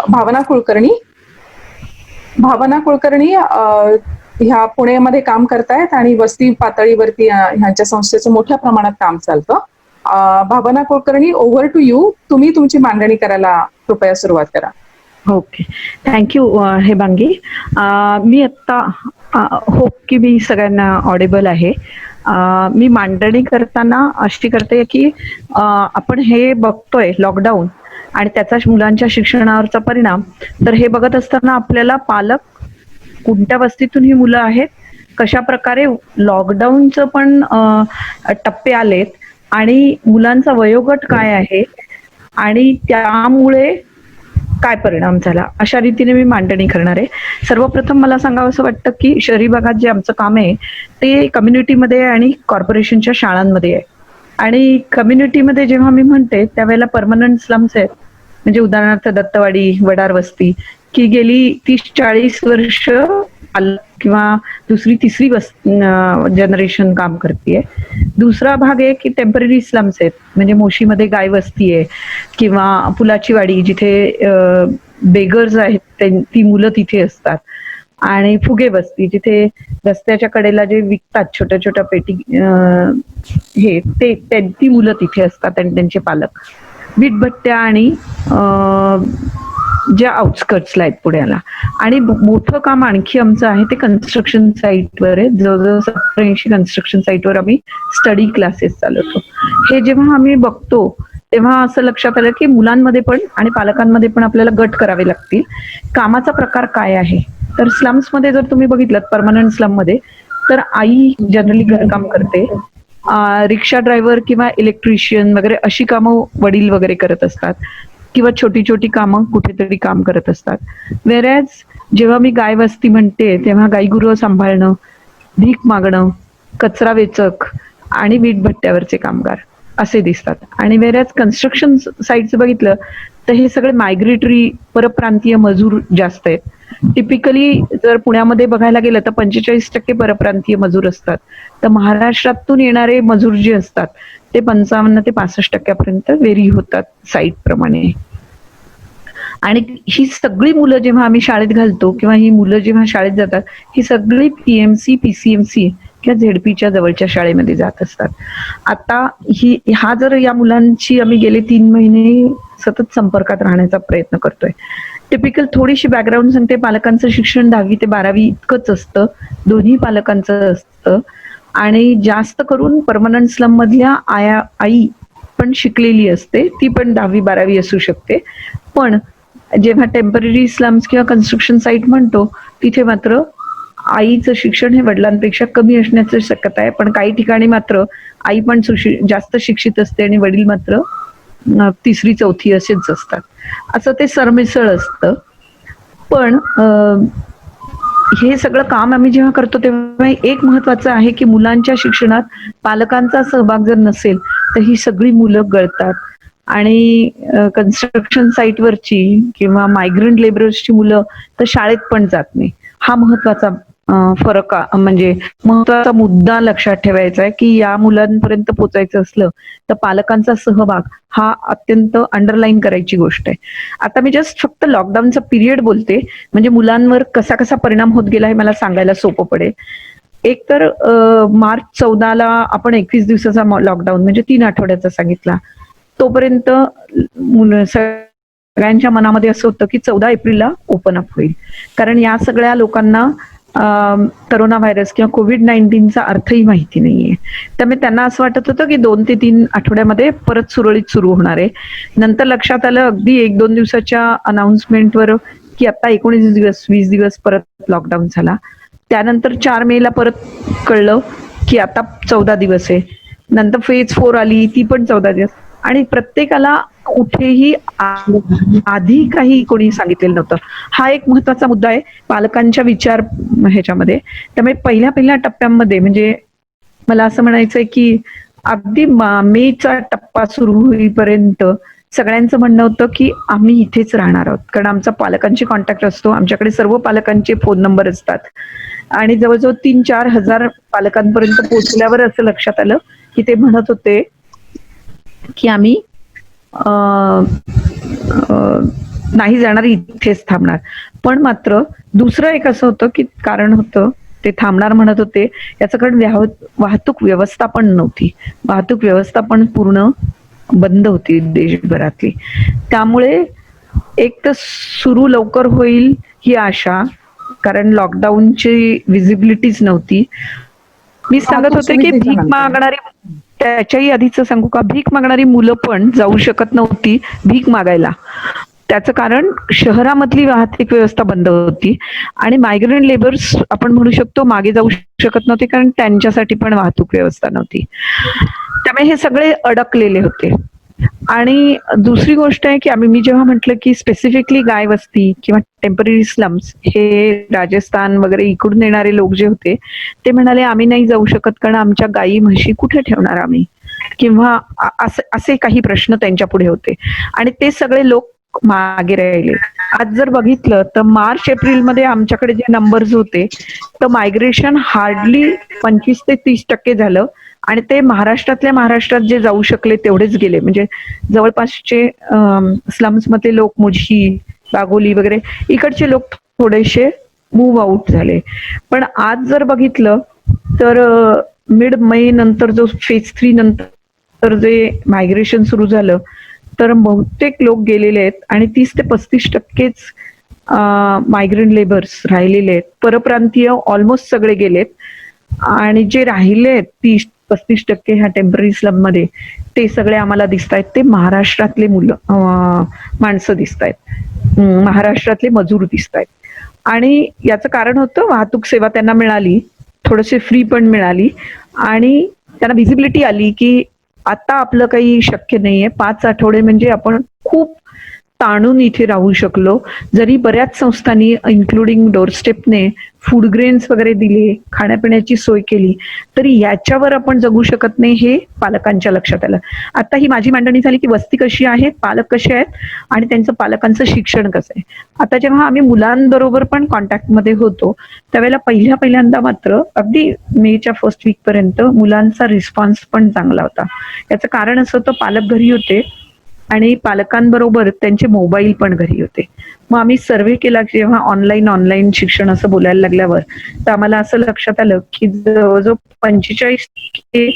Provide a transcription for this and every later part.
भावना कुलकर्णी. भावना कुलकर्णी ह्या पुण्यामध्ये काम करतायत आणि वस्ती पातळीवरती ह्यांच्या संस्थेचं मोठ्या प्रमाणात काम चालतं. भावना कुलकर्णी, ओव्हर टू यू. तुम्ही तुमची मांडणी करायला कृपया सुरुवात करा. Okay, thank you Hemangi. मी आत्ता होप की मी सगळ्यांना ऑडिबल आहे. मी मांडणी करताना अशी करते की आपण हे बघतोय लॉकडाऊन आणि त्याचा मुलांच्या शिक्षणावरचा परिणाम. तर हे बघत असताना आपल्याला पालक कोणत्या वस्तीतून ही मुलं आहेत, कशा प्रकारे लॉकडाऊनचं पण टप्पे आलेत आणि मुलांचा वयोगट काय आहे आणि त्यामुळे काय परिणाम झाला, अशा रीतीने मी मांडणी करणार आहे. सर्वप्रथम मला सांगावं असं वाटतं की शहरी भागात जे आमचं काम आहे ते कम्युनिटीमध्ये आणि कॉर्पोरेशनच्या शाळांमध्ये आहे. आणि कम्युनिटीमध्ये जेव्हा मी म्हणते त्यावेळेला परमनंट स्लम्स आहेत, म्हणजे उदाहरणार्थ दत्तवाडी, वडार वस्ती, की गेली 30-40 वर्ष किंवा दुसरी तिसरी जनरेशन काम करते. दुसरा भाग आहे की टेम्पररी स्लम्स आहेत, म्हणजे मोशीमध्ये गाय वस्ती आहे किंवा पुलाची वाडी जिथे बेगर्स आहेत ती मुलं तिथे असतात. आणि फुगे वस्ती जिथे रस्त्याच्या कडेला जे विकतात छोट्या छोट्या पेटी हे ती मुलं तिथे असतात आणि त्यांचे पालक. वीटभट्ट्या आणि ज्या आउटस्कर्ट्सला आहेत पुण्याला. आणि मोठं काम आणखी आमचं आहे ते कन्स्ट्रक्शन साईटवर आहे. जवळजवळ 70-80 कन्स्ट्रक्शन साईटवर आम्ही स्टडी क्लासेस चालवतो. हे जेव्हा आम्ही बघतो तेव्हा असं लक्षात आलं की मुलांमध्ये पण आणि पालकांमध्ये पण आपल्याला गट करावे लागतील. कामाचा प्रकार काय आहे, तर स्लम्समध्ये जर तुम्ही बघितलं परमनंट स्लम मध्ये तर आई जनरली घरकाम करते, रिक्षा ड्रायव्हर किंवा इलेक्ट्रिशियन वगैरे अशी कामं वडील वगैरे करत असतात किंवा छोटी छोटी कामं कुठेतरी काम करत असतात. वेरॅज जेव्हा मी गाय वस्ती म्हणते तेव्हा गाई गुरं सांभाळणं, भीक मागणं, कचरा वेचक आणि वीटभट्ट्यावरचे कामगार असे दिसतात. आणि वेरॅज कन्स्ट्रक्शन साईटचं बघितलं तर हे सगळे मायग्रेटरी परप्रांतीय मजूर जास्त आहेत. टिपिकली जर पुण्यामध्ये बघायला गेलं तर 45% परप्रांतीय मजूर असतात. तर महाराष्ट्रातून येणारे मजूर जे असतात ते 55 ते 65% वेरी होतात साईट प्रमाणे. आणि ही सगळी मुलं जेव्हा आम्ही शाळेत घालतो किंवा ही मुलं जेव्हा शाळेत जातात ही सगळी PMC, PCMC किंवा झेडपीच्या जवळच्या शाळेमध्ये जात असतात. आता जर या मुलांची आम्ही गेले 3 महिने सतत संपर्कात राहण्याचा प्रयत्न करतोय. टिपिकल थोडीशी बॅकग्राऊंड सांगते. पालकांचं शिक्षण 10वी ते 12वी इतकंच असतं, दोन्ही पालकांचं असतं. आणि जास्त करून परमनंट स्लम मधल्या आई पण शिकलेली असते, ती पण 10वी 12वी असू शकते. पण जेव्हा टेम्पररी स्लम्स किंवा कन्स्ट्रक्शन साईट म्हणतो तिथे मात्र आईचं शिक्षण हे वडिलांपेक्षा कमी असण्याची शक्यता आहे. पण काही ठिकाणी मात्र आई पण जास्त शिक्षित असते आणि वडील मात्र 3री-4थी असेच असतात. असं ते सरमिसळ असतं. पण हे सगळं काम आम्ही जेव्हा करतो तेव्हा एक महत्वाचं आहे की मुलांच्या शिक्षणात पालकांचा सहभाग जर नसेल तर ही सगळी मुलं गळतात. आणि कन्स्ट्रक्शन साईटवरची किंवा मायग्रंट लेबरर्सची मुलं तर शाळेत पण जात नाही. हा महत्वाचा फरक म्हणजे महत्वाचा मुद्दा लक्षात ठेवायचा आहे की या मुलांपर्यंत पोचायचं असलं तर पालकांचा सहभाग हा अत्यंत अंडरलाईन करायची गोष्ट आहे. आता मी जस्ट फक्त लॉकडाऊनचा पिरियड बोलते, म्हणजे मुलांवर कसा कसा परिणाम होत गेला हे मला सांगायला सोपं पडेल. एक तर मार्च 14ला आपण 21 दिवसाचा लॉकडाऊन म्हणजे 3 आठवड्याचा सांगितला. तोपर्यंत सगळ्यांच्या मनामध्ये असं होतं की 14 एप्रिलला ओपन अप होईल, कारण या सगळ्या लोकांना करोना व्हायरस किंवा कोविड-19चा अर्थही माहिती नाहीये. त्यामुळे त्यांना असं वाटत होतं की 2 ते 3 आठवड्यामध्ये परत सुरळीत सुरू होणार आहे. नंतर लक्षात आलं अगदी 1-2 दिवसाच्या अनाउन्समेंटवर की आता 19 दिवस 20 दिवस परत लॉकडाऊन झाला. त्यानंतर 4 मेला परत कळलं की आता 14 दिवस आहे. नंतर फेज 4 आली, ती पण 14 दिवस. आणि प्रत्येकाला कुठेही आधी काही कोणी सांगितलेलं नव्हतं. हा एक महत्वाचा मुद्दा आहे पालकांच्या विचार ह्याच्यामध्ये. त्यामुळे पहिल्या टप्प्यामध्ये म्हणजे मला असं म्हणायचंय की अगदी मेचा टप्पा सुरू होईपर्यंत सगळ्यांचं म्हणणं होतं की आम्ही इथेच राहणार आहोत, कारण आमचा पालकांची कॉन्टॅक्ट असतो, आमच्याकडे सर्व पालकांचे फोन नंबर असतात. आणि जवळजवळ 3-4 हजार पालकांपर्यंत पोहोचल्यावर असं लक्षात आलं की ते म्हणत होते की आम्ही नाही जाणार, इथेच थांबणार. पण मात्र दुसरं एक असं होतं की कारण होतं ते थांबणार म्हणत होते याचं कारण वाहतूक व्यवस्था पण नव्हती. वाहतूक व्यवस्था पण पूर्ण बंद होती देशभरातली. त्यामुळे एक तर सुरू लवकर होईल ही आशा, कारण लॉकडाऊनची विजिबिलिटीच नव्हती. मी सांगत वाहतूक होते की सुविधेच्या भीक नंतर. मागणारी, त्याच्याही आधीच सांगू का, भीक मागणारी मुलं पण जाऊ शकत नव्हती भीक मागायला. त्याचं कारण शहरामधली वाहतूक व्यवस्था बंद होती आणि मायग्रंट लेबर्स आपण म्हणू शकतो मागे जाऊ शकत नव्हते, कारण त्यांच्यासाठी पण वाहतूक व्यवस्था नव्हती. त्यामुळे हे सगळे अडकलेले होते. आणि दुसरी गोष्ट आहे की मी जेव्हा म्हटलं की स्पेसिफिकली गाय वस्ती किंवा टेम्पररी स्लम्स, हे राजस्थान वगैरे इकडून येणारे लोक जे होते ते म्हणाले आम्ही नाही जाऊ शकत, कारण आमच्या गायी म्हशी कुठे ठेवणार आम्ही, किंवा असे काही प्रश्न त्यांच्या पुढे होते. आणि ते सगळे लोक मागे राहिले. आज जर बघितलं तर मार्च एप्रिल मध्ये आमच्याकडे जे नंबर्स होते तर मायग्रेशन हार्डली 25 ते 30% झालं. आणि ते महाराष्ट्रात जे जाऊ शकले तेवढेच गेले. म्हणजे जवळपासचे स्लम्स मधले लोक, मुझी, बागोली वगैरे इकडचे लोक थोडेसे मूव्ह आउट झाले. पण आज जर बघितलं तर मिड मे नंतर जो फेज 3 नंतर जे मायग्रेशन सुरू झालं तर बहुतेक लोक गेलेले आहेत आणि 30 ते 35%च मायग्रंट लेबर्स राहिलेले आहेत. परप्रांतीय ऑलमोस्ट सगळे गेलेत आणि जे राहिले 30-35% ह्या टेम्पररी स्लम मध्ये ते सगळे आम्हाला दिसत आहेत. ते महाराष्ट्रातले माणसं दिसत आहेत, महाराष्ट्रातले मजूर दिसत आहेत. आणि याचं कारण होतं वाहतूक सेवा त्यांना मिळाली, थोडेसे फ्री पण मिळाली आणि त्यांना व्हिजिबिलिटी आली की आता आपलं काही शक्य नाहीये. 5 आठवडे म्हणजे आपण खूप ताणून इथे राहू शकलो. जरी बऱ्याच संस्थांनी इन्क्लुडिंग डोरस्टेपने फूड ग्रेन्स वगैरे दिले, खाण्यापिण्याची सोय केली, तरी याच्यावर आपण जगू शकत नाही हे पालकांच्या लक्षात आलं. आता ही माझी मांडणी झाली की वस्ती कशी आहे, पालक कसे आहेत आणि त्यांचं पालकांचं शिक्षण कसं आहे. आता जेव्हा आम्ही मुलांबरोबर पण कॉन्टॅक्टमध्ये होतो त्यावेळेला पहिल्यांदा मात्र अगदी मेच्या फर्स्ट वीक पर्यंत मुलांचा रिस्पॉन्स पण चांगला होता. याचं कारण असं होतं पालक घरी होते आणि पालकांबरोबर त्यांचे मोबाईल पण घरी होते. मग आम्ही सर्व्हे केला जेव्हा ऑनलाईन शिक्षण असं बोलायला लागल्यावर, तर आम्हाला असं लक्षात आलं की जवळजवळ 45%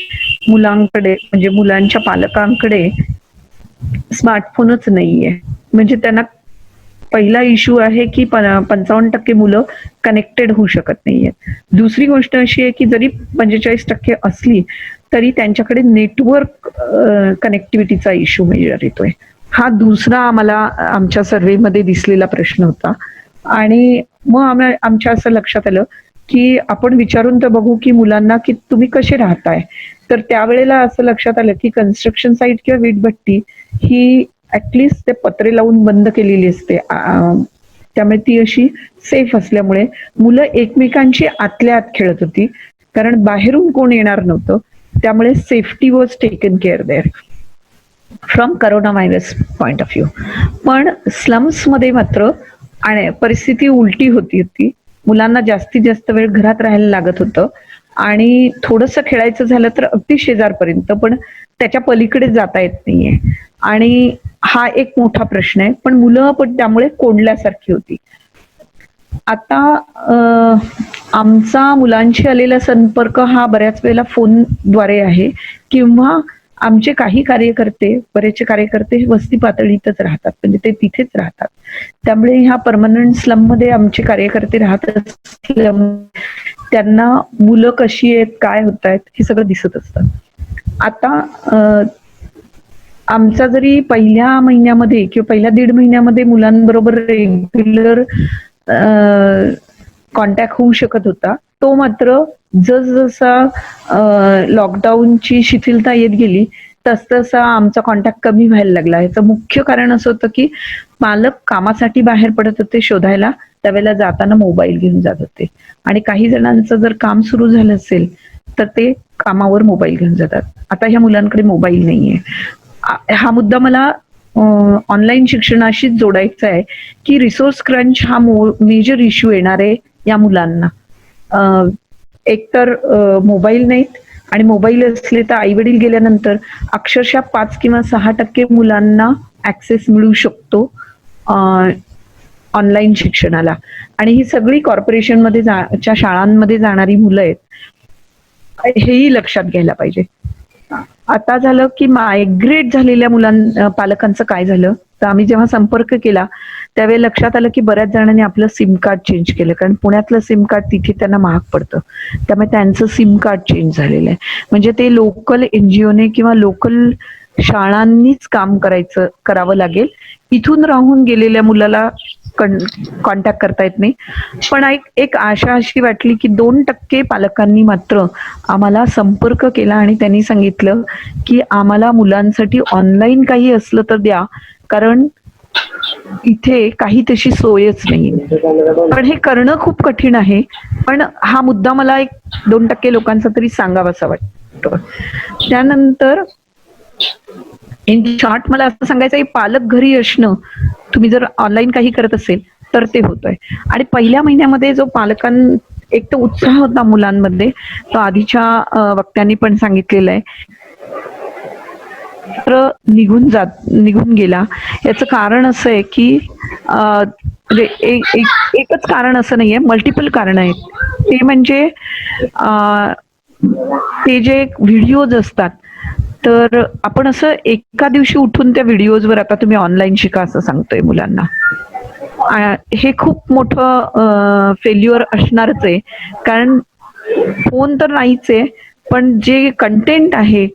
मुलांकडे म्हणजे मुलांच्या पालकांकडे स्मार्टफोनच नाहीये. म्हणजे त्यांना पहिला इश्यू आहे की 55% मुलं कनेक्टेड होऊ शकत नाहीये. दुसरी गोष्ट अशी आहे की जरी 45% असली तरी त्यांच्याकडे नेटवर्क कनेक्टिव्हिटीचा इश्यू मेजर येतोय. हा दुसरा आम्हाला आमच्या सर्व्हेमध्ये दिसलेला प्रश्न होता. आणि मग आमच्या असं लक्षात आलं की आपण विचारून तर बघू की मुलांना की तुम्ही कसे राहताय. तर त्यावेळेला असं लक्षात आलं की कन्स्ट्रक्शन साईट किंवा वीटभट्टी ही ऍटलिस्ट ते पत्रे लावून बंद केलेली असते, त्यामुळे ती अशी सेफ असल्यामुळे मुलं एकमेकांची आतल्या आत खेळत होती, कारण बाहेरून कोण येणार नव्हतं. त्यामुळे safety was taken care there from corona virus point of view. पण स्लम्स मध्ये मात्र परिस्थिती उलटी होती. मुलांना जास्तीत जास्त वेळ घरात राहायला लागत होतं आणि थोडंसं खेळायचं झालं तर अगदी शेजारपर्यंत, पण त्याच्या पलीकडे जाता येत नाहीये. आणि हा एक मोठा प्रश्न आहे. पण मुलं पण त्यामुळे कोंडल्यासारखी होती. आता आमचा मुलांशी आलेला संपर्क हा बऱ्याच वेळेला फोनद्वारे आहे, किंवा आमचे काही कार्यकर्ते, बरेचसे कार्यकर्ते वस्ती पातळीतच राहतात, म्हणजे ते तिथेच राहतात. त्यामुळे ह्या परमनंट स्लम मध्ये आमचे कार्यकर्ते राहत असल्यामुळे त्यांना मुलं कशी आहेत, काय होत आहेत हे सगळं दिसत असतं. आता आमचा जरी पहिल्या महिन्यामध्ये किंवा पहिल्या 1.5 महिन्यामध्ये मुलांबरोबर रेग्युलर कॉन्टॅक्ट होऊ शकत होता, तो मात्र जसजसा लॉकडाऊनची शिथिलता येत गेली तसतसा आमचा कॉन्टॅक्ट कमी व्हायला लागला. याचं मुख्य कारण असं होतं की पालक कामासाठी बाहेर पडत होते शोधायला, त्यावेळेला जाताना मोबाईल घेऊन जात होते. आणि काही जणांचं जर काम सुरू झालं असेल तर ते कामावर मोबाईल घेऊन जातात. आता ह्या मुलांकडे मोबाईल नाहीये. हा मुद्दा मला ऑनलाईन शिक्षणाशीच जोडायचा आहे की रिसोर्स क्रंच हा मेजर इश्यू येणार आहे या मुलांना. एकतर मोबाईल नाहीत, आणि मोबाईल असले तर आई वडील गेल्यानंतर अक्षरशः 5 किंवा 6% मुलांना ऍक्सेस मिळू शकतो ऑनलाईन शिक्षणाला. आणि ही सगळी कॉर्पोरेशनमध्ये च्या शाळांमध्ये जाणारी मुलं आहेत, हेही लक्षात घ्यायला पाहिजे. आता झालं की मायग्रेट झालेल्या पालकांचं काय झालं, तर आम्ही जेव्हा संपर्क केला त्यावेळी लक्षात आलं की बऱ्याच जणांनी आपलं सिम कार्ड चेंज केलं, कारण पुण्यातलं सिम कार्ड तिथे त्यांना महाग पडतं, त्यामुळे त्यांचं सिम कार्ड चेंज झालेलं आहे. म्हणजे ते लोकल एनजीओने किंवा लोकल शाळांनीच काम करावं लागेल. इथून राहून गेलेल्या मुलाला कॉन्टॅक्ट करता येत नाही. पण एक आशा अशी वाटली की 2% पालकांनी मात्र आम्हाला संपर्क केला आणि त्यांनी सांगितलं की आम्हाला मुलांसाठी ऑनलाईन काही असलं तर द्या, कारण इथे काही तशी सोयच नाही. पण हे करणं खूप कठीण आहे. पण हा मुद्दा मला एक 2% लोकांचा तरी सांगावासा वाटतो. त्यानंतर इन शॉर्ट मला असं सांगायचं की पालक घरी असणं, तुम्ही जर ऑनलाईन काही करत असेल तर ते होतंय. आणि पहिल्या महिन्यामध्ये जो एक तर उत्साह होता मुलांमध्ये, तो आधीच्या वक्त्यांनी पण सांगितलेला आहे, तर निघून गेला. याचं कारण असं आहे की म्हणजे एकच कारण असं नाहीये, मल्टिपल कारण आहेत. ते म्हणजे ते जे व्हिडिओज असतात, तर आपण असं एका दिवशी उठून त्या व्हिडिओजवर आता तुम्ही ऑनलाईन शिका असं सांगतोय मुलांना, हे खूप मोठं फेल्युअर असणारच आहे. कारण फोन तर नाहीच आहे, पण जे कंटेंट आहे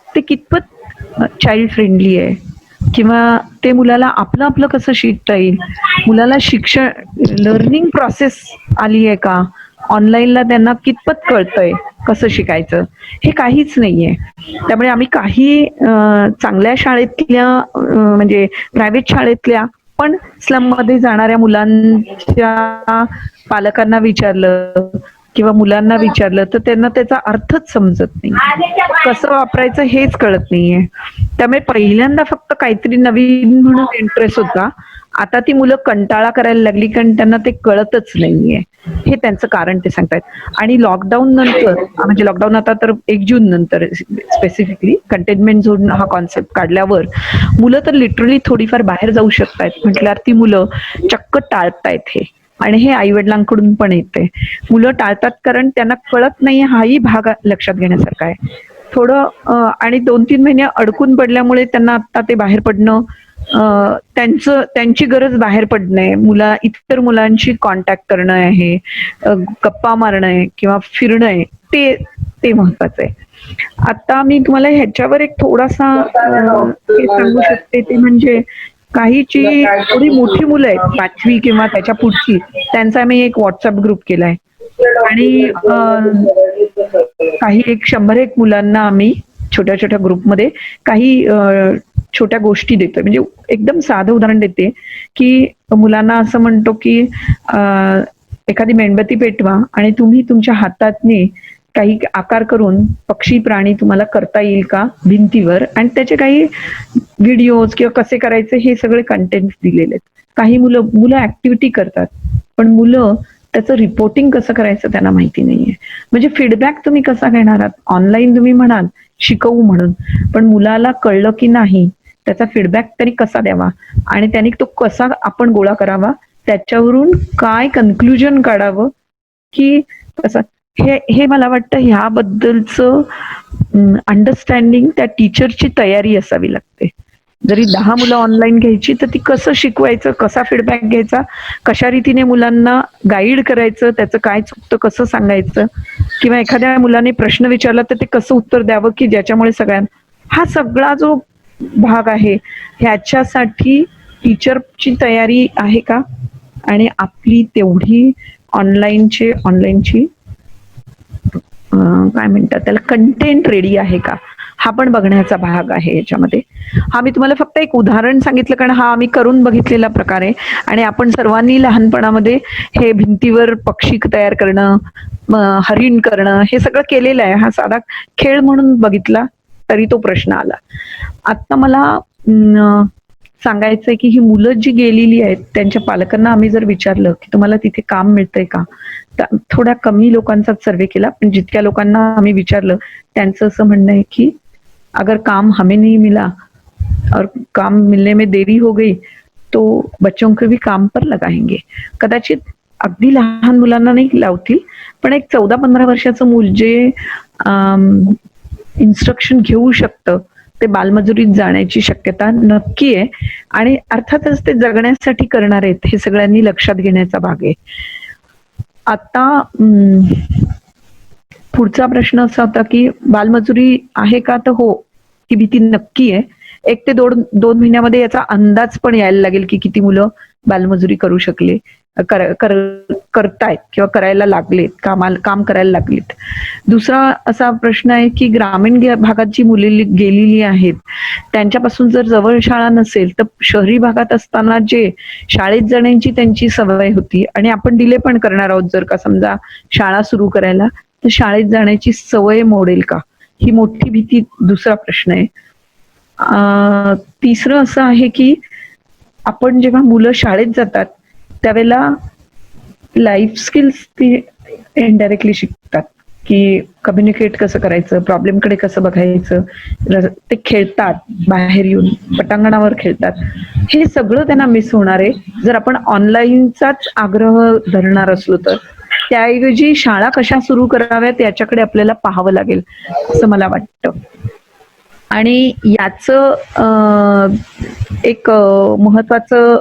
ते कितपत चाइल्ड फ्रेंडली आहे, किंवा ते मुलाला आपलं कसं शिकता येईल, मुलाला लर्निंग प्रोसेस आली आहे का, ऑनलाईनला त्यांना कितपत कळतंय कसं शिकायचं, हे काहीच नाहीये. त्यामुळे आम्ही काही चांगल्या शाळेतल्या म्हणजे प्रायव्हेट शाळेतल्या पण स्लम मध्ये जाणाऱ्या मुलांच्या पालकांना विचारलं किंवा मुलांना विचारलं तर त्यांना त्याचा अर्थच समजत नाही, कसं वापरायचं हेच कळत नाहीये. त्यामुळे पहिल्यांदा फक्त काहीतरी नवीन म्हणून इंटरेस्ट होता, आता ती मुलं कंटाळा करायला लागली कारण त्यांना ते कळतच नाहीये. हे त्यांचं कारण ते सांगतायत. आणि लॉकडाऊन नंतर, म्हणजे लॉकडाऊन आता तर 1 जून नंतर स्पेसिफिकली कंटेनमेंट झोन हा कॉन्सेप्ट काढल्यावर मुलं तर लिटरली थोडीफार बाहेर जाऊ शकतायत म्हटल्यावर ती मुलं चक्क टाळतायत हे. आणि हे आईवडिलांकडून पण येते. मुलं टाळतात कारण त्यांना कळत नाही, हाही भाग लक्षात घेण्यासारखा आहे. थोडं आणि 2-3 महिने अडकून पडल्यामुळे त्यांना आता ते बाहेर पडणं, त्यांची गरज बाहेर पडणं आहे, इतर मुलांशी कॉन्टॅक्ट करणं आहे, गप्पा मारणं आहे किंवा फिरणं आहे, ते महत्वाचं आहे. आता मी तुम्हाला ह्याच्यावर एक थोडासा हे सांगू शकते, ते म्हणजे काहीची थोडी मोठी मुलं आहेत 5वी किंवा त्याच्या पुढची, त्यांचा मी एक व्हॉट्सअप ग्रुप केलाय आणि काही 100 मुलांना आम्ही छोट्या छोट्या ग्रुपमध्ये काही छोट्या गोष्टी देतोय. म्हणजे एकदम साधं उदाहरण देते की मुलांना असं म्हणतो की एखादी मेणबत्ती पेटवा आणि तुम्ही तुमच्या हातातने काही आकार करून पक्षी प्राणी तुम्हाला करता येईल का भिंतीवर, आणि त्याचे काही व्हिडिओज किंवा कसे करायचे हे सगळे कंटेंट दिलेले आहेत. काही मुलं ऍक्टिव्हिटी करतात, पण मुलं त्याचं रिपोर्टिंग कसं करायचं त्यांना माहिती नाहीये. म्हणजे फीडबॅक तुम्ही कसा घेणार आहात, ऑनलाईन तुम्ही म्हणाल शिकवू म्हणून, पण मुलाला कळलं की नाही त्याचा फीडबॅक त्यांनी कसा द्यावा आणि त्यांनी तो कसा आपण गोळा करावा, त्याच्यावरून काय कन्क्लुजन काढावं की कसं, हे मला वाटतं ह्याबद्दलचं अंडरस्टँडिंग त्या टीचरची तयारी असावी लागते. जरी 10 मुलं ऑनलाईन घ्यायची तर ती कसं शिकवायचं, कसा फीडबॅक घ्यायचा, कशा रीतीने मुलांना गाईड करायचं, त्याचं काय चुकतं कसं सांगायचं, किंवा एखाद्या मुलाने प्रश्न विचारला तर ते कसं उत्तर द्यावं की ज्याच्यामुळे हा सगळा जो भाग आहे ह्याच्यासाठी टीचरची तयारी आहे का, आणि आपली तेवढी ऑनलाईनची काय म्हणतात त्याला कंटेंट रेडी आहे का, हा पण बघण्याचा भाग आहे याच्यामध्ये. हा मी तुम्हाला फक्त एक उदाहरण सांगितलं कारण हा आम्ही करून बघितलेला प्रकार आहे. आणि आपण सर्वांनी लहानपणामध्ये हे भिंतीवर पक्षी तयार करणं, हरिण करणं, हे सगळं केलेलं आहे. हा साधा खेळ म्हणून बघितला तरी तो प्रश्न आला. आता मला सांगायचंय की ही मुलं जी गेलेली आहेत त्यांच्या पालकांना आम्ही जर विचारलं की तुम्हाला तिथे काम मिळतंय का, तर थोड्या कमी लोकांचा सर्वे केला, पण जितक्या लोकांना आम्ही विचारलं त्यांचं असं म्हणणं आहे की अगर काम हमें नहीं मिला और काम मिलने में देरी हो गई तो बच्चों को भी काम पर लगाएंगे. कदाचित अगदी लहान मुलांना नाही लावतील, पण एक 14-15 वर्षाचं मूल जे इन्स्ट्रक्शन घेऊ शकतं, ते बालमजुरीत जाण्याची शक्यता नक्की आहे. आणि अर्थातच ते जगण्यासाठी करणार आहेत, हे सगळ्यांनी लक्षात घेण्याचा भाग आहे. आता पुढचा प्रश्न असा होता की बालमजुरी आहे का? तर हो, ती भीती नक्की आहे. 1 ते 2 महिन्यामध्ये याचा अंदाज पण यायला लागेल की किती मुलं बालमजुरी करू शकले, करतायत किंवा करायला लागलेत, काम करायला लागलेत. दुसरा असा प्रश्न आहे की ग्रामीण भागात जी मुले गेलेली आहेत, त्यांच्यापासून जर जवळ शाळा नसेल, तर शहरी भागात असताना जे शाळेत जाण्याची त्यांची सवय होती आणि आपण डिले पण करणार आहोत, जर का समजा शाळा सुरू करायला, तर शाळेत जाण्याची सवय मोडेल का? ही मोठी भीती दुसरा प्रश्न आहे. तिसरं असं आहे की आपण जेव्हा मुलं शाळेत जातात त्यावेळेला लाईफ स्किल्स ती इनडायरेक्टली शिकतात की कम्युनिकेट कसं करायचं, प्रॉब्लेमकडे कसं बघायचं. ते खेळतात, बाहेर येऊन पटांगणावर खेळतात. हे सगळं त्यांना मिस होणार आहे जर आपण ऑनलाईनचाच आग्रह धरणार असलो तर. त्याऐवजी शाळा कशा सुरू कराव्यात याच्याकडे आपल्याला पाहावं लागेल असं मला वाटतं. आणि याचं एक महत्वाचं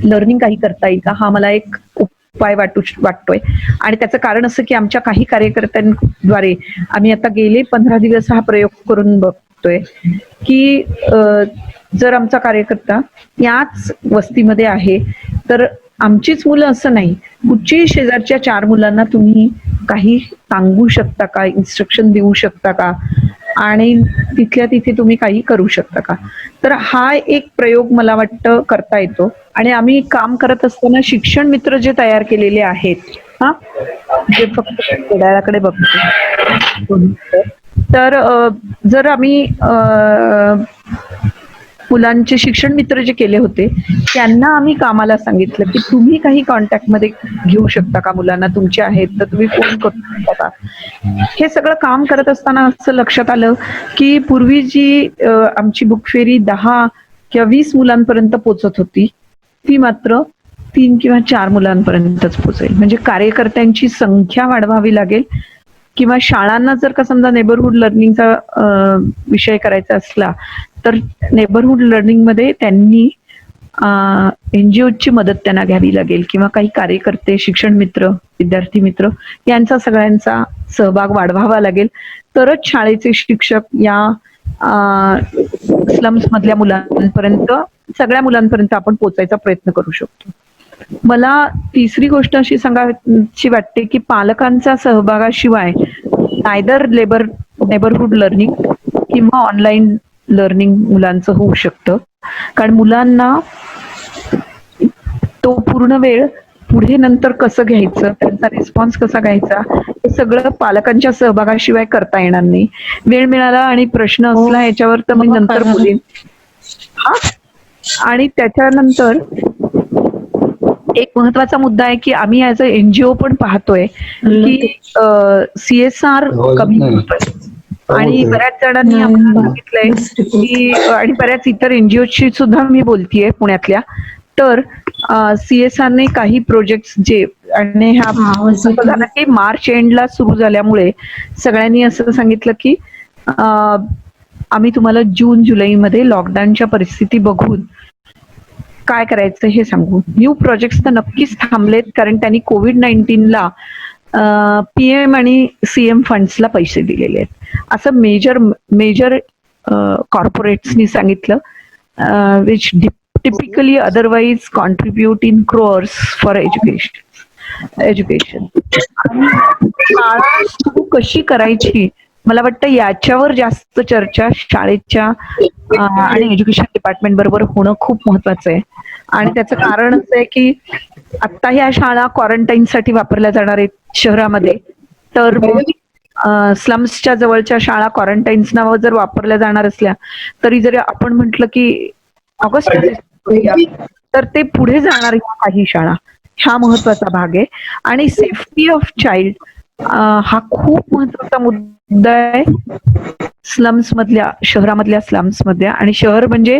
लर्निंग काही करता येईल का, हा मला एक उपाय वाटतोय. आणि त्याचं कारण असं की आमच्या काही कार्यकर्त्यांद्वारे आम्ही आता गेले 15 दिवस हा प्रयोग करून बघतोय की जर आमचा कार्यकर्ता याच वस्तीमध्ये आहे तर आमचीच मुलं असं नाही, कुठच्याही शेजारच्या 4 मुलांना तुम्ही काही सांगू शकता का, इन्स्ट्रक्शन देऊ शकता का, आणि तिथल्या तिथे तुम्ही काही करू शकता का. तर हा एक प्रयोग मला वाटतं करता येतो. आणि आम्ही काम करत असताना शिक्षण मित्र जे तयार केलेले आहेत, जे फक्त घड्याळाकडे बघतो, तर जर आम्ही मुलांचे शिक्षण मित्र जे केले होते त्यांना आम्ही कामाला सांगितलं की तुम्ही काही कॉन्टॅक्ट मध्ये घेऊ शकता का, मुलांना तुमचे आहेत तर तुम्ही फोन करू शकता का. हे सगळं काम करत असताना असं लक्षात आलं की पूर्वी जी आमची बुकफेरी 10 किंवा 20 मुलांपर्यंत पोहोचत होती, ती मात्र 3 किंवा 4 मुलांपर्यंतच पोहोचेल. म्हणजे कार्यकर्त्यांची संख्या वाढवावी लागेल. किंवा शाळांना जर का समजा नेबरहुड लर्निंगचा विषय करायचा असला तर नेबरहुड लर्निंग मध्ये त्यांनी एनजीओची मदत त्यांना घ्यावी लागेल किंवा काही कार्यकर्ते, शिक्षण मित्र, विद्यार्थी मित्र यांचा सगळ्यांचा सहभाग वाढवावा लागेल. तरच शाळेचे शिक्षक या स्लम्स मधल्या मुलांपर्यंत, सगळ्या मुलांपर्यंत आपण पोहोचायचा प्रयत्न करू शकतो. मला तिसरी गोष्ट अशी सांगायची वाटते की पालकांचा सहभागाशिवाय नायदर नेबरहुड लर्निंग किंवा ऑनलाईन लर्निंग मुलांचं होऊ शकतं. कारण मुलांना तो पूर्ण वेळ पुढे नंतर कसं घ्यायचं, त्यांचा रिस्पॉन्स कसा घ्यायचा, हे सगळं पालकांच्या सहभागाशिवाय करता येणार नाही. वेळ मिळाला आणि प्रश्न असला याच्यावर तर मी नंतर बोलेन. आणि त्याच्यानंतर एक महत्वाचा मुद्दा आहे की आम्ही ऍज अ एनजीओ पण पाहतोय की CSR कमी होतोय. आणि बऱ्याच जणांनी आम्हाला सांगितलंय की, आणि बऱ्याच इतर एनजीओची सुद्धा मी बोलतीये पुण्यातल्या, तर CSR ने काही प्रोजेक्ट जे, आणि हा असं झालं की मार्च एंडला सुरू झाल्यामुळे सगळ्यांनी असं सांगितलं की आम्ही तुम्हाला जून जुलैमध्ये लॉकडाऊनच्या परिस्थिती बघून काय करायचं हे सांगू. न्यू प्रोजेक्ट्स तर नक्कीच थांबलेत कारण त्यांनी कोविड-19ला PM आणि CM फंड्सला पैसे दिलेले आहेत असं मेजर कॉर्पोरेट्सनी सांगितलं, which typically otherwise contribute in crores for education. शाळा सुरू कशी करायची, मला वाटतं याच्यावर जास्त चर्चा शाळेच्या आणि एज्युकेशन डिपार्टमेंट बरोबर होणं खूप महत्वाचं आहे. आणि त्याचं कारण असं आहे की आता ह्या शाळा क्वारंटाईनसाठी वापरल्या जाणार आहेत शहरामध्ये, तर स्लम्सच्या जवळच्या शाळा क्वारंटाईन्स नावं जर वापरल्या जाणार असल्या तरी जरी आपण म्हटलं की ऑगस्ट तर ते पुढे जाणार काही शाळा, हा महत्वाचा भाग आहे. आणि सेफ्टी ऑफ चाइल्ड हा खूप महत्वाचा मुद्दा आहे. स्लम्स मधल्या, शहरामधल्या स्लम्स मधल्या, आणि शहर म्हणजे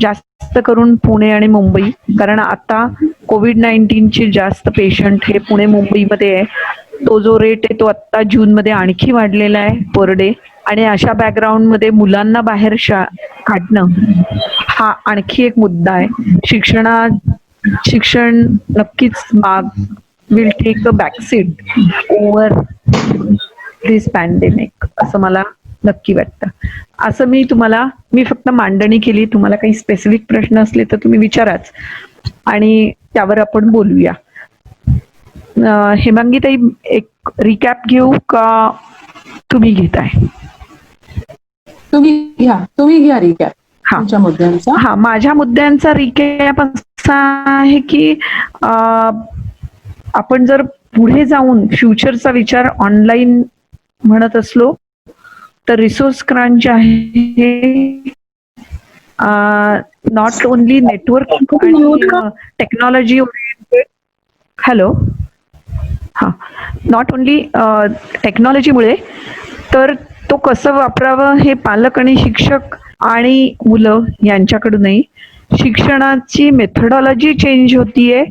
जास्त करून पुणे आणि मुंबई, कारण आता कोविड-19 जास्त पेशंट हे पुणे मुंबईमध्ये आहे. तो जो रेट आहे तो आता जून मध्ये आणखी वाढलेला आहे पर डे. आणि अशा बॅकग्राऊंड मध्ये मुलांना बाहेर काढणं हा आणखी एक मुद्दा आहे. शिक्षण नक्कीच will take a backseat over this pandemic, असं मला नक्की वाटतं. असं मी फक्त मांडणी केली. तुम्हाला काही स्पेसिफिक प्रश्न असले तर तुम्ही विचाराच आणि त्यावर आपण बोलूया. हेमांगी ताई, एक रिकॅप घेऊ का तुम्ही घेताय? तुम्ही घ्या रिकॅप हा, तुमच्या मुद्द्यांचा. हा, माझ्या मुद्द्यांचा रिकॅप असा आहे की आपण जर पुढे जाऊन फ्युचरचा विचार ऑनलाईन म्हणत असलो तर रिसोर्स क्रांच आहे नॉट ओनली नेटवर्क आणि टेक्नॉलॉजी ओरिएंटेड. हॅलो, हा, नॉट ओनली टेक्नॉलॉजीमुळे, तर तो कसं वापरावं हे पालक आणि शिक्षक आणि मुलं यांच्याकडूनही. शिक्षणाची मेथडॉलॉजी चेंज होतीये,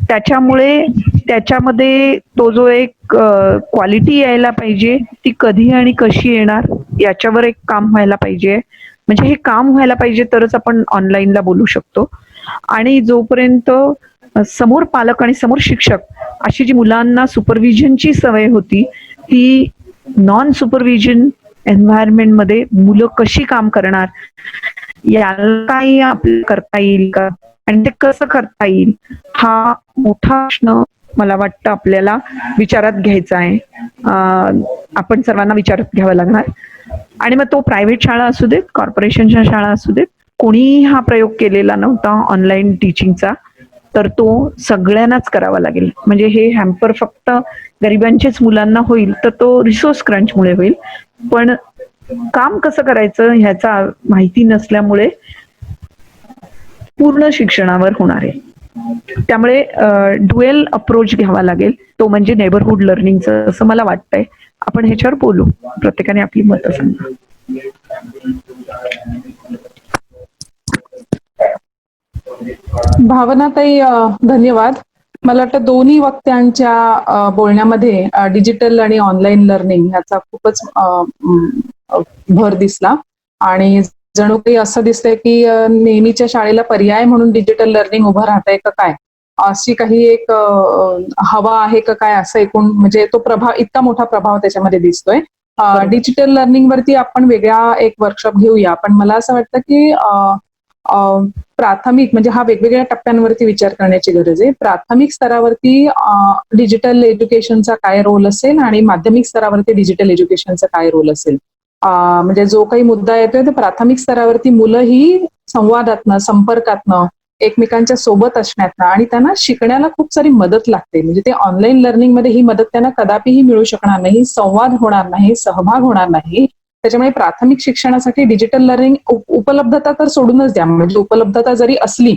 त्याच्यामुळे त्याच्यामध्ये तो जो एक क्वालिटी यायला पाहिजे ती कधी आणि कशी येणार याच्यावर एक काम व्हायला पाहिजे. म्हणजे हे काम व्हायला पाहिजे तरच आपण ऑनलाईनला बोलू शकतो. आणि जोपर्यंत समोर पालक आणि समोर शिक्षक अशी जी मुलांना सुपरविजनची सवय होती, ती नॉन सुपरविजन एन्व्हायरमेंट मध्ये मुलं कशी काम करणार, याला काही आपल्याला करता येईल का आणि ते कसं करता येईल, हा मोठा प्रश्न मला वाटतं आपल्याला विचारात घ्यायचा आहे. आपण सर्वांना विचारात घ्यावा लागणार. आणि मग तो प्रायव्हेट शाळा असू देत, कॉर्पोरेशनच्या शाळा असू देत, कोणीही हा प्रयोग केलेला नव्हता ऑनलाईन टीचिंगचा, तर तो सगळ्यांनाच करावा लागेल. म्हणजे हे हॅम्पर फक्त गरिबांचेच मुलांना होईल तर तो रिसोर्स क्रंचमुळे होईल, पण काम कसं करायचं ह्याचा माहिती नसल्यामुळे पूर्ण शिक्षणावर होणार आहे. त्यामुळे ड्युएल अप्रोच घ्यावा लागेल, तो म्हणजे नेबरहुड लर्निंगचं, असं मला वाटतंय. आपण ह्याच्यावर बोलू, प्रत्येकाने आपली मतं सांगा. भावनाताई, धन्यवाद. मला वाटतं दोन्ही वक्त्यांच्या बोलण्यामध्ये डिजिटल आणि ऑनलाईन लर्निंग ह्याचा खूपच भर दिसला. आणि जणू काही असं दिसतंय की नेहमीच्या शाळेला पर्याय म्हणून डिजिटल लर्निंग उभं राहतंय का काय, अशी काही एक हवा आहे का काय, असं एकूण म्हणजे तो प्रभाव, इतका मोठा प्रभाव त्याच्यामध्ये दिसतोय. डिजिटल लर्निंग वरती आपण वेगळा एक वर्कशॉप घेऊया. पण मला असं वाटतं की प्राथमिक म्हणजे हा वेगवेगळ्या टप्प्यांवरती विचार करण्याची गरज आहे. प्राथमिक स्तरावरती डिजिटल एज्युकेशनचा काय रोल असेल आणि माध्यमिक स्तरावरती डिजिटल एज्युकेशनचा काय रोल असेल. म्हणजे जो काही मुद्दा येतोय तर प्राथमिक स्तरावरती मुलं ही संवादातनं, संपर्कातनं, एकमेकांच्या सोबत असण्यातनं आणि त्यांना शिकण्याला खूप सारी मदत लागते. म्हणजे ते ऑनलाईन लर्निंग मध्ये ही मदत त्यांना कदापिही मिळू शकणार नाही, संवाद होणार नाही, सहभाग होणार नाही. त्याच्यामुळे प्राथमिक शिक्षणासाठी डिजिटल लर्निंग उपलब्धता तर सोडूनच द्या. म्हणजे उपलब्धता जरी असली,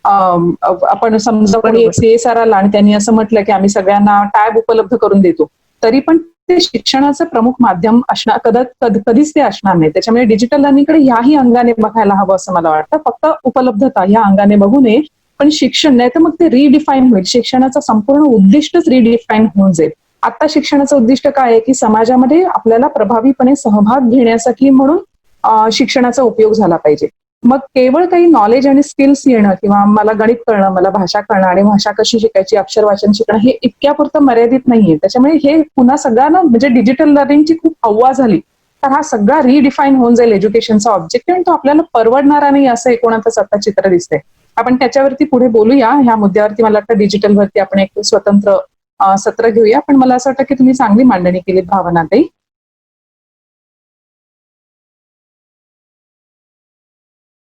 आपण समजा कोणी CSR आला आणि त्यांनी असं म्हटलं की आम्ही सगळ्यांना टॅब उपलब्ध करून देतो, तरी पण ते शिक्षणाचं प्रमुख माध्यम असणार कधीच ते असणार नाही. त्याच्यामुळे डिजिटल लर्निंगकडे ह्याही अंगाने बघायला हवं असं मला वाटतं. फक्त उपलब्धता ह्या अंगाने बघू नये, पण शिक्षण नाही तर मग ते रिडिफाईन होईल. शिक्षणाचं संपूर्ण उद्दिष्टच रिडिफाईन होऊन जाईल. आता शिक्षणाचं उद्दिष्ट काय आहे की समाजामध्ये आपल्याला प्रभावीपणे सहभाग घेण्यासाठी म्हणून शिक्षणाचा उपयोग झाला पाहिजे. मग केवळ काही नॉलेज आणि स्किल्स येणं किंवा मला गणित कळणं, मला भाषा कळणं आणि भाषा कशी शिकायची, अक्षर वाचन शिकणं हे इतक्यापुरतं मर्यादित नाहीये. त्याच्यामुळे हे पुन्हा सगळ्यांना म्हणजे डिजिटल लर्निंगची खूप हवा झाली तर हा सगळा रिडिफाईन होऊन जाईल एज्युकेशनचा ऑब्जेक्ट, आणि तो आपल्याला परवडणारा नाही असं एकूणातच आता चित्र दिसतंय. आपण त्याच्यावरती पुढे बोलूया. ह्या मुद्द्यावरती मला वाटतं डिजिटलवरती आपण एक स्वतंत्र सत्र घेऊया. पण मला असं वाटतं की तुम्ही चांगली मांडणी केली भावनाताई.